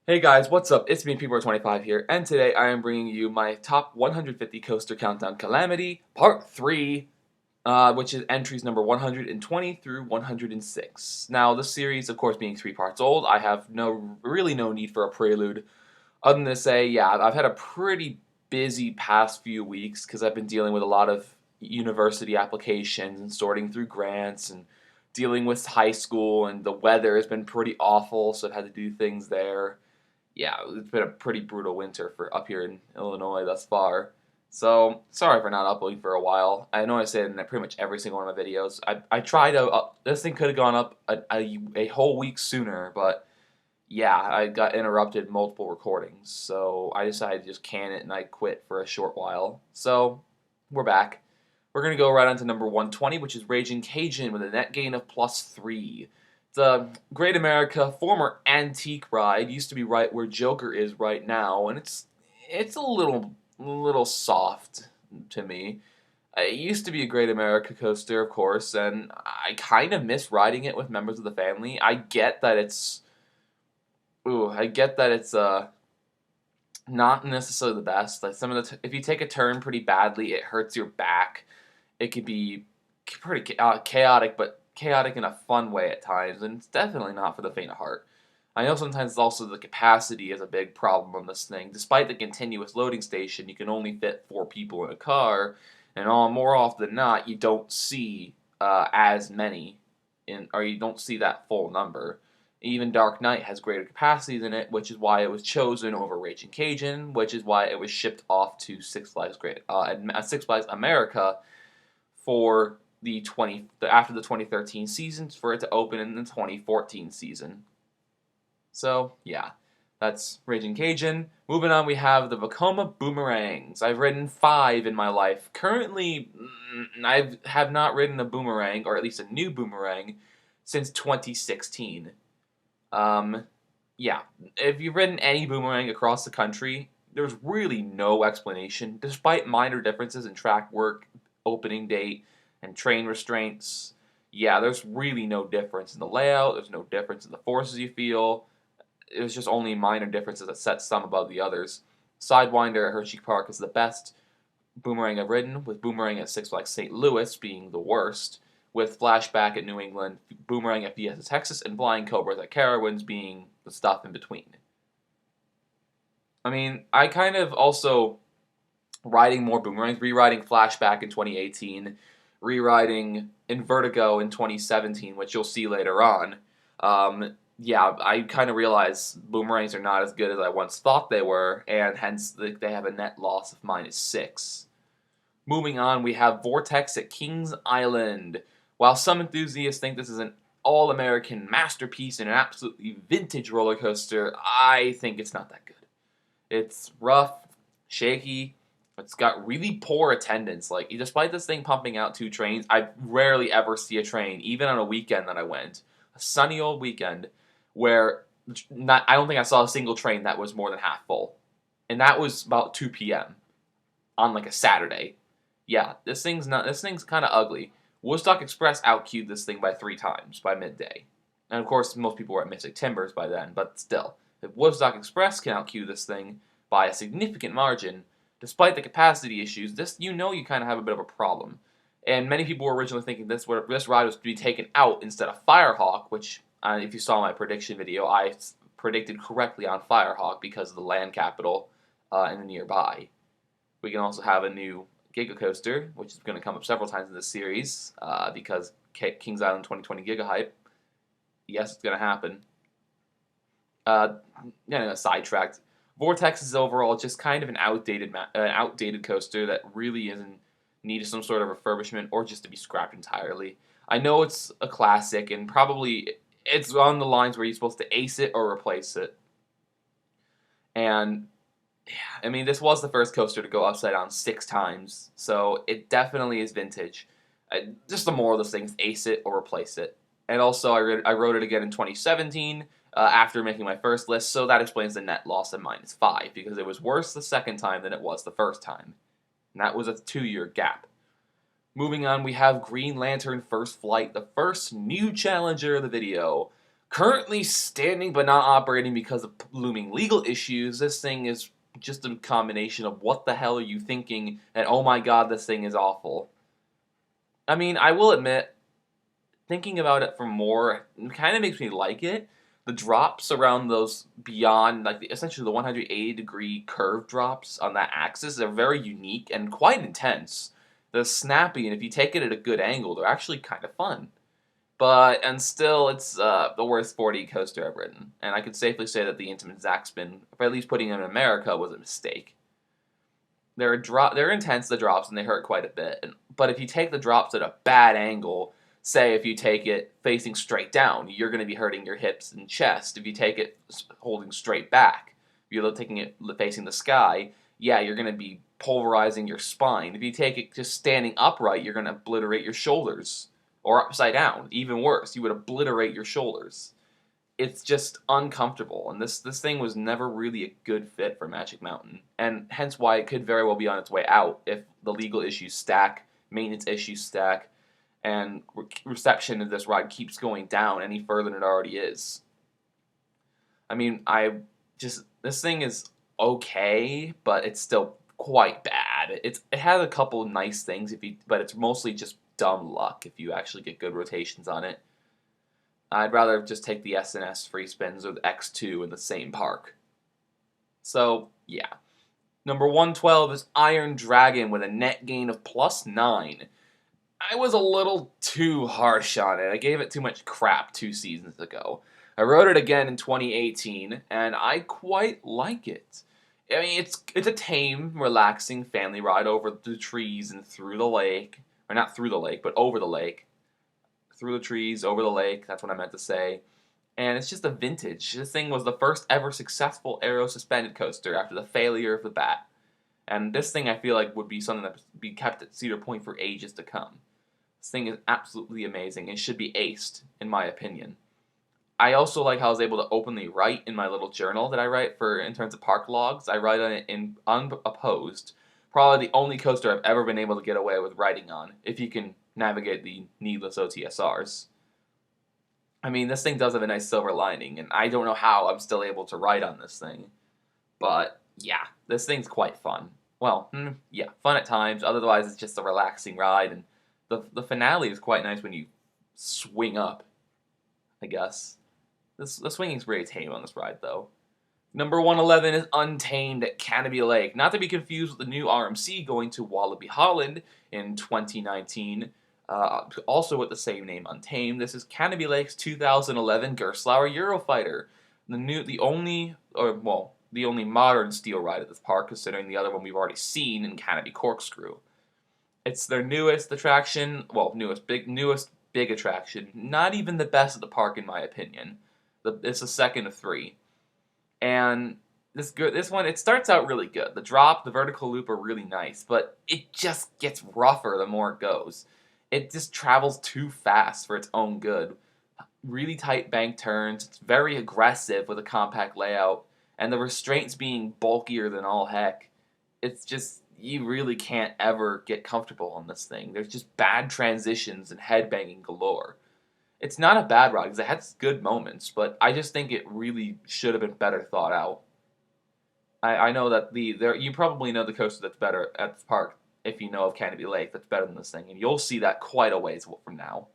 Hey guys, what's up? It's me, People25 here, and today I am bringing you my top 150 coaster countdown Calamity, part 3, which is entries number 120 through 106. Now, this series, of course, being 3 parts old, I have really no need for a prelude, other than to say, yeah, I've had a pretty busy past few weeks because I've been dealing with a lot of university applications and sorting through grants and dealing with high school, and the weather has been pretty awful, so I've had to do things there. Yeah, it's been a pretty brutal winter for up here in Illinois thus far. So sorry for not uploading for a while. I know I say it in pretty much every single one of my videos. I tried to this thing could have gone up a whole week sooner, but yeah, I got interrupted multiple recordings, so I decided to just can it and I quit for a short while. So we're back. We're gonna go right on to number 120, which is Raging Cajun with a net gain of +3. The Great America former antique ride used to be right where Joker is right now, and it's a little soft to me. It used to be a Great America coaster, of course, and I kind of miss riding it with members of the family. I get that it's not necessarily the best. Like some of if you take a turn pretty badly, it hurts your back. It could be pretty chaotic, but chaotic in a fun way at times, and it's definitely not for the faint of heart. I know sometimes also the capacity is a big problem on this thing. Despite the continuous loading station, you can only fit 4 people in a car, and more often than not, you don't see as many or you don't see that full number. Even Dark Knight has greater capacities in it, which is why it was chosen over Raging Cajun, which is why it was shipped off to Six Flags America for after the 2013 season for it to open in the 2014 season. So yeah, that's Raging Cajun. Moving on, we have the Vekoma Boomerangs. I've ridden 5 in my life. Currently, I have not ridden a boomerang, or at least a new boomerang, since 2016. Um, yeah, if you've ridden any boomerang across the country, there's really no explanation, despite minor differences in track work, opening date, and train restraints. Yeah, there's really no difference in the layout, there's no difference in the forces you feel. It's just only minor differences that set some above the others. Sidewinder at Hershey Park is the best boomerang I've ridden, with Boomerang at Six Flags St. Louis being the worst, with Flashback at New England, Boomerang at Fiesta Texas, and Flying Cobras at Carowinds being the stuff in between. I mean, I kind of also riding more boomerangs, rewriting Flashback in 2018, rewriting Invertigo in 2017, which you'll see later on. Yeah, I kind of realized boomerangs are not as good as I once thought they were, and hence they have a net loss of -6. Moving on, we have Vortex at Kings Island. While some enthusiasts think this is an all-American masterpiece and an absolutely vintage roller coaster, I think it's not that good. It's rough, shaky, it's got really poor attendance. Like, despite this thing pumping out 2 trains, I rarely ever see a train, even on a weekend that I went, a sunny old weekend, where I don't think I saw a single train that was more than half full. And that was about 2 p.m. on like a Saturday. Yeah, this thing's kind of ugly. Woodstock Express outqueued this thing by 3 times by midday. And of course, most people were at Mystic Timbers by then, but still. If Woodstock Express can outqueue this thing by a significant margin, despite the capacity issues, you kind of have a bit of a problem. And many people were originally thinking this ride was to be taken out instead of Firehawk, which, if you saw my prediction video, I predicted correctly on Firehawk because of the land capital and the nearby. We can also have a new Giga Coaster, which is going to come up several times in this series because Kings Island 2020 Giga Hype. Yes, it's going to happen. Sidetracked. Vortex is overall just kind of an outdated coaster that really isn't needed some sort of refurbishment or just to be scrapped entirely. I know it's a classic and probably it's on the lines where you're supposed to ace it or replace it. And I mean, this was the first coaster to go upside down 6 times, so it definitely is vintage. Just the moral of this thing is ace it or replace it. And also, I wrote it again in 2017 after making my first list, so that explains the net loss of -5, because it was worse the second time than it was the first time. And that was a 2-year gap. Moving on, we have Green Lantern First Flight, the first new challenger of the video. Currently standing but not operating because of looming legal issues. This thing is just a combination of what the hell are you thinking and oh my god, this thing is awful. I mean, I will admit, thinking about it for more, it kind of makes me like it. The drops around those beyond, like essentially the 180-degree curve drops on that axis, are very unique and quite intense. They're snappy, and if you take it at a good angle, they're actually kind of fun. And still, it's the worst 4D coaster I've ridden. And I could safely say that the Intamed Zaxpin, for at least putting them in America, was a mistake. They're intense, the drops, and they hurt quite a bit. But if you take the drops at a bad angle, say if you take it facing straight down, you're going to be hurting your hips and chest. If you take it holding straight back, if you're taking it facing the sky, yeah, you're going to be pulverizing your spine. If you take it just standing upright, you're going to obliterate your shoulders. Or upside down, even worse, you would obliterate your shoulders. It's just uncomfortable, and this thing was never really a good fit for Magic Mountain, and hence why it could very well be on its way out if the legal issues stack, maintenance issues stack, and reception of this ride keeps going down any further than it already is. I mean, this thing is okay, but it's still quite bad. It has a couple nice things but it's mostly just dumb luck if you actually get good rotations on it. I'd rather just take the S&S free spins or the X2 in the same park. So, yeah. Number 112 is Iron Dragon with a net gain of +9. I was a little too harsh on it. I gave it too much crap 2 seasons ago. I rode it again in 2018, and I quite like it. I mean, it's a tame, relaxing family ride over the trees and through the lake. Or not through the lake, but over the lake. Through the trees, over the lake, that's what I meant to say. And it's just a vintage. This thing was the first ever successful aero suspended coaster after the failure of the Bat. And this thing I feel like would be something that would be kept at Cedar Point for ages to come. This thing is absolutely amazing and should be aced, in my opinion. I also like how I was able to openly write in my little journal that I write in terms of park logs. I write on it in unopposed. Probably the only coaster I've ever been able to get away with writing on, if you can navigate the needless OTSRs. I mean, this thing does have a nice silver lining, and I don't know how I'm still able to write on this thing. But, yeah, this thing's quite fun. Well, yeah, fun at times. Otherwise, it's just a relaxing ride, and the finale is quite nice when you swing up, I guess. The swinging's pretty tame on this ride, though. Number 111 is Untamed at Calamity Lake. Not to be confused with the new RMC going to Wallaby Holland in 2019. Also with the same name, Untamed. This is Calamity Lake's 2011 Gerstlauer Eurofighter. The only modern steel ride at this park, considering the other one we've already seen in Calamity Corkscrew. It's their newest attraction. Well, newest big attraction. Not even the best at the park, in my opinion. It's the second of 3. And this one, it starts out really good. The drop, the vertical loop are really nice, but it just gets rougher the more it goes. It just travels too fast for its own good. Really tight bank turns, it's very aggressive with a compact layout, and the restraints being bulkier than all heck. It's just, you really can't ever get comfortable on this thing. There's just bad transitions and headbanging galore. It's not a bad ride because it has good moments, but I just think it really should have been better thought out. I know that you probably know the coaster that's better at the park if you know of Canopy Lake that's better than this thing, and you'll see that quite a ways from now.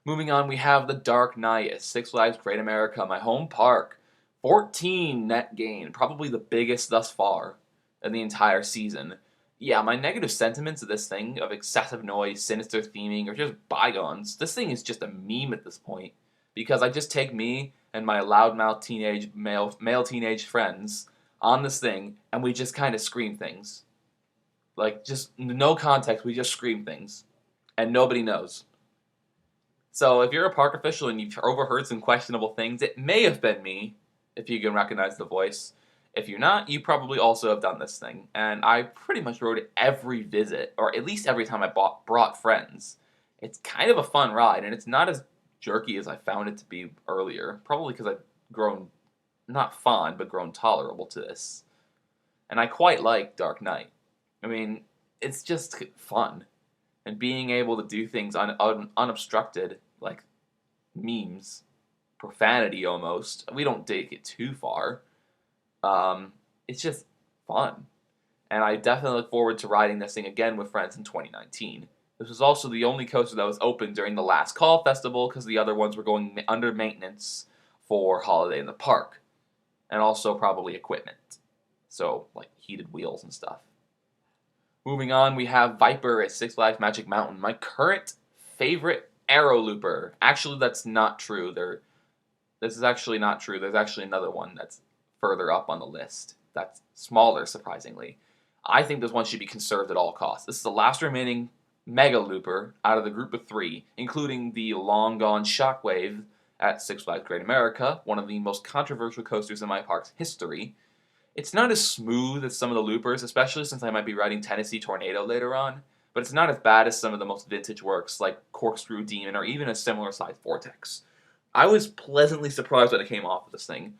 Moving on, we have the Dark Knight at Six Flags Great America, my home park. 14 net gain, probably the biggest thus far in the entire season. Yeah, my negative sentiments of this thing, of excessive noise, sinister theming, or just bygones, this thing is just a meme at this point. Because I just take me and my loudmouth male teenage friends on this thing, and we just kind of scream things. Like, just no context, we just scream things. And nobody knows. So if you're a park official and you've overheard some questionable things, it may have been me, if you can recognize the voice. If you're not, you probably also have done this thing. And I pretty much rode it every visit, or at least every time I brought friends. It's kind of a fun ride, and it's not as jerky as I found it to be earlier. Probably because I've grown, not fond, but grown tolerable to this. And I quite like Dark Knight. I mean, it's just fun. And being able to do things unobstructed, like memes, profanity almost. We don't take it too far. It's just fun. And I definitely look forward to riding this thing again with friends in 2019. This was also the only coaster that was open during the last call festival because the other ones were going under maintenance for Holiday in the Park. And also probably equipment. So, like heated wheels and stuff. Moving on, we have Viper at Six Flags Magic Mountain. My current favorite aero looper. Actually, that's not true. This is actually not true. There's actually another one that's further up on the list. That's smaller, surprisingly. I think this one should be conserved at all costs. This is the last remaining mega looper out of the group of 3, including the long-gone Shockwave at Six Flags Great America, one of the most controversial coasters in my park's history. It's not as smooth as some of the loopers, especially since I might be riding Tennessee Tornado later on, but it's not as bad as some of the most vintage works like Corkscrew Demon or even a similar sized Vortex. I was pleasantly surprised when I came off of this thing.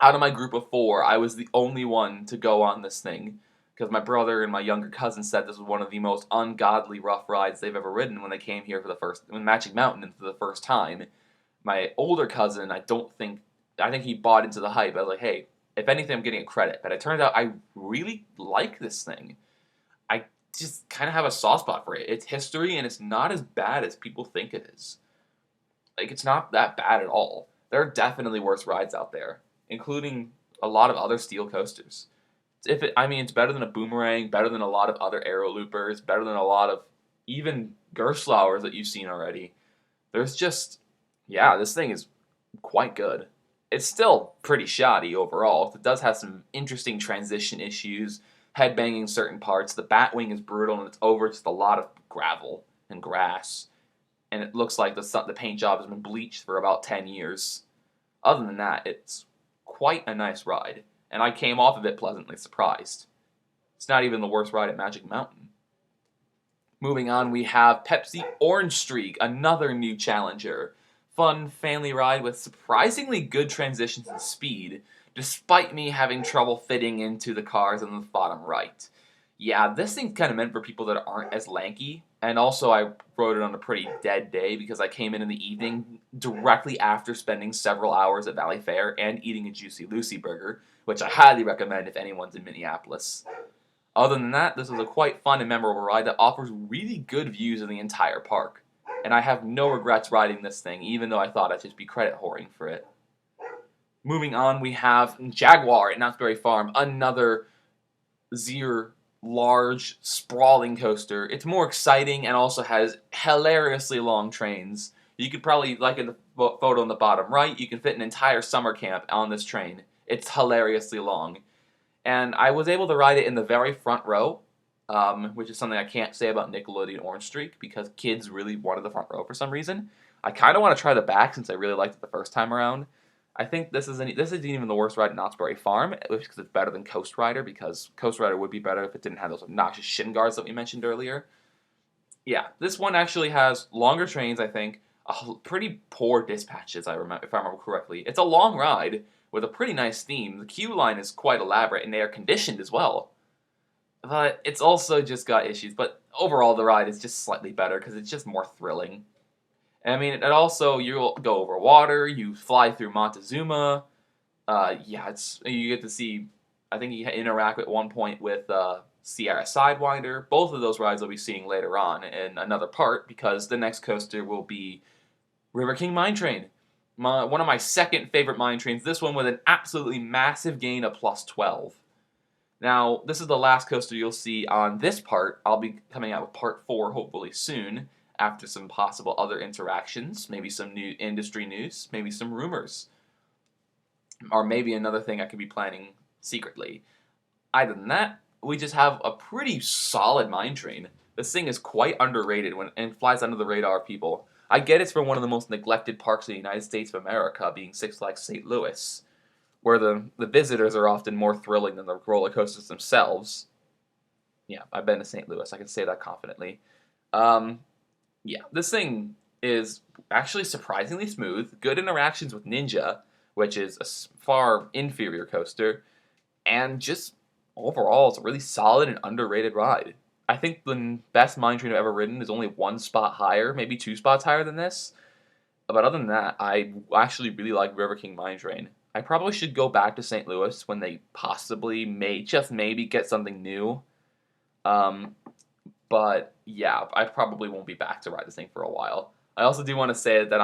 Out of my group of 4, I was the only one to go on this thing because my brother and my younger cousin said this was one of the most ungodly rough rides they've ever ridden when they came here when Magic Mountain for the first time. My older cousin, I think he bought into the hype. I was like, hey, if anything, I'm getting a credit. But it turns out I really like this thing. I just kind of have a soft spot for it. It's history, and it's not as bad as people think it is. Like, it's not that bad at all. There are definitely worse rides out there, including a lot of other steel coasters. It's better than a Boomerang, better than a lot of other aero loopers, better than a lot of even Gerstlauers that you've seen already. This thing is quite good. It's still pretty shoddy overall. It does have some interesting transition issues, headbanging certain parts. The Batwing is brutal, and it's over just a lot of gravel and grass. And it looks like the paint job has been bleached for about 10 years. Other than that, it's quite a nice ride, and I came off of it pleasantly surprised. It's not even the worst ride at Magic Mountain. Moving on, we have Pepsi Orange Streak, another new challenger. Fun family ride with surprisingly good transitions and speed, despite me having trouble fitting into the cars on the bottom right. Yeah, this thing's kind of meant for people that aren't as lanky, and also I rode it on a pretty dead day because I came in the evening directly after spending several hours at Valley Fair and eating a Juicy Lucy burger, which I highly recommend if anyone's in Minneapolis. Other than that, this was a quite fun and memorable ride that offers really good views of the entire park, and I have no regrets riding this thing, even though I thought I'd just be credit whoring for it. Moving on, we have Jaguar at Knott's Berry Farm, another large, sprawling coaster. It's more exciting and also has hilariously long trains. You could probably, like in the photo on the bottom right, you can fit an entire summer camp on this train. It's hilariously long. And I was able to ride it in the very front row, which is something I can't say about Nickelodeon Orange Streak because kids really wanted the front row for some reason. I kind of want to try the back since I really liked it the first time around. I think this isn't even the worst ride at Knott's Berry Farm, because it's better than Coast Rider, because Coast Rider would be better if it didn't have those obnoxious shin guards that we mentioned earlier. Yeah, this one actually has longer trains, I think, pretty poor dispatches, if I remember correctly. It's a long ride with a pretty nice theme. The queue line is quite elaborate, and they are conditioned as well. But it's also just got issues. But overall, the ride is just slightly better because it's just more thrilling. And I mean, it also, you'll go over water, you fly through Montezuma. You get to see, I think you interact at one point with Sierra Sidewinder. Both of those rides we'll be seeing later on in another part because the next coaster will be River King Mine Train. One of my second favorite mine trains, this one with an absolutely massive gain of plus 12. Now, this is the last coaster you'll see on this part. I'll be coming out with part 4 hopefully soon, after some possible other interactions, maybe some new industry news, maybe some rumors, or maybe another thing I could be planning secretly. Other than that, we just have a pretty solid mine train. This thing is quite underrated and flies under the radar of people. I get it's from one of the most neglected parks in the United States of America, being Six Flags St. Louis, where the visitors are often more thrilling than the roller coasters themselves. Yeah, I've been to St. Louis. I can say that confidently. This thing is actually surprisingly smooth, good interactions with Ninja, which is a far inferior coaster, and just overall, it's a really solid and underrated ride. I think the best mine train I've ever ridden is only one spot higher, maybe 2 spots higher than this, But other than that, I actually really like River King Mine Train. I probably should go back to St. Louis when they possibly just maybe get something new. Um, but yeah, I probably won't be back to ride this thing for a while. I also do want to say that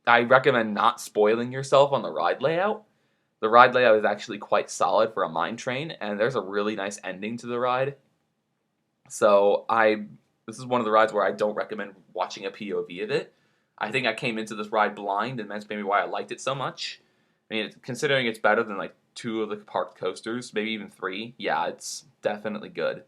I recommend not spoiling yourself on the ride layout. The ride layout is actually quite solid for a mine train, and there's a really nice ending to the ride. So this is one of the rides where I don't recommend watching a POV of it. I think I came into this ride blind, and that's maybe why I liked it so much. I mean, considering it's better than like 2 of the parked coasters, maybe even 3, yeah, it's definitely good.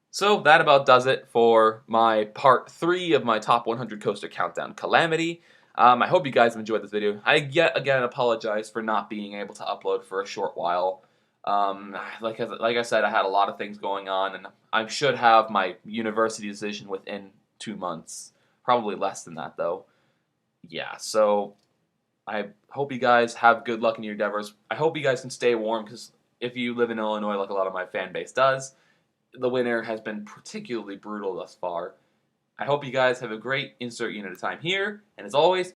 So that about does it for my part 3 of my top 100 coaster countdown, Calamity. I hope you guys have enjoyed this video. I yet again apologize for not being able to upload for a short while. Like I said, I had a lot of things going on, and I should have my university decision within 2 months. Probably less than that, though. Yeah, so I hope you guys have good luck in your endeavors. I hope you guys can stay warm, because if you live in Illinois, like a lot of my fan base does, the winter has been particularly brutal thus far. I hope you guys have a great insert unit of time here, and as always,